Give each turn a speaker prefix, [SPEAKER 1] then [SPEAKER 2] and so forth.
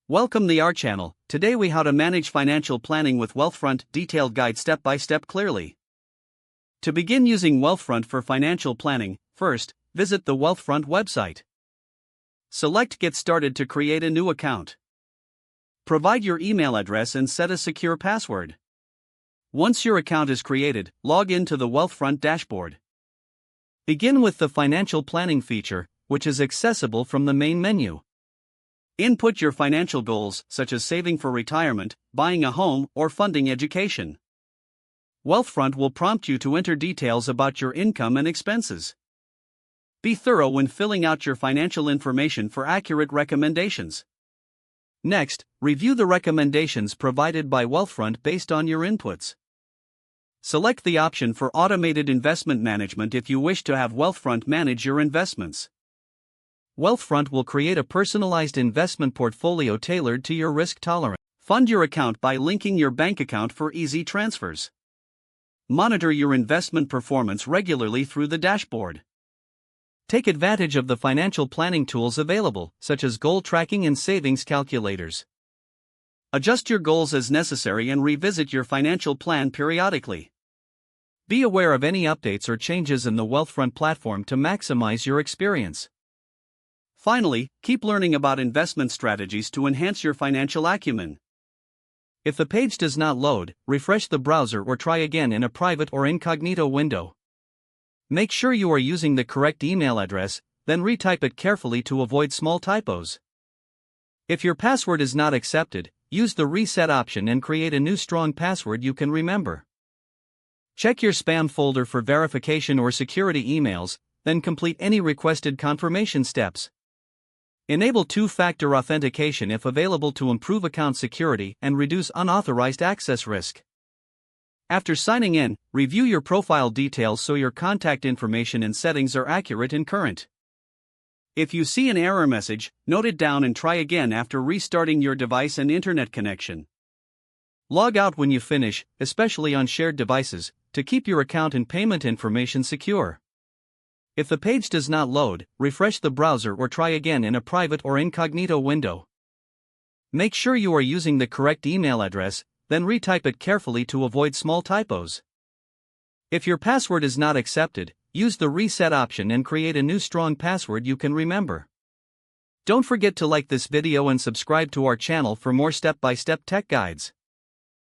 [SPEAKER 1] Welcome to our channel. Today we how to manage financial planning with Wealthfront, detailed guide step by step clearly. To begin using Wealthfront for financial planning, first, visit the Wealthfront website. Select Get Started to create a new account. Provide your email address and set a secure password. Once your account is created, log in to the Wealthfront dashboard. Begin with the financial planning feature, which is accessible from the main menu. Input your financial goals, such as saving for retirement, buying a home, or funding education. Wealthfront will prompt you to enter details about your income and expenses. Be thorough when filling out your financial information for accurate recommendations. Next, review the recommendations provided by Wealthfront based on your inputs. Select the option for automated investment management if you wish to have Wealthfront manage your investments. Wealthfront will create a personalized investment portfolio tailored to your risk tolerance. Fund your account by linking your bank account for easy transfers. Monitor your investment performance regularly through the dashboard. Take advantage of the financial planning tools available, such as goal tracking and savings calculators. Adjust your goals as necessary and revisit your financial plan periodically. Be aware of any updates or changes in the Wealthfront platform to maximize your experience. Finally, keep learning about investment strategies to enhance your financial acumen. If the page does not load, refresh the browser or try again in a private or incognito window. Make sure you are using the correct email address, then retype it carefully to avoid small typos. If your password is not accepted, use the reset option and create a new strong password you can remember. Check your spam folder for verification or security emails, then complete any requested confirmation steps. Enable two-factor authentication if available to improve account security and reduce unauthorized access risk. After signing in, review your profile details so your contact information and settings are accurate and current. If you see an error message, note it down and try again after restarting your device and internet connection. Log out when you finish, especially on shared devices, to keep your account and payment information secure. If the page does not load, refresh the browser or try again in a private or incognito window. Make sure you are using the correct email address, then retype it carefully to avoid small typos. If your password is not accepted, use the reset option and create a new strong password you can remember. Don't forget to like this video and subscribe to our channel for more step-by-step tech guides.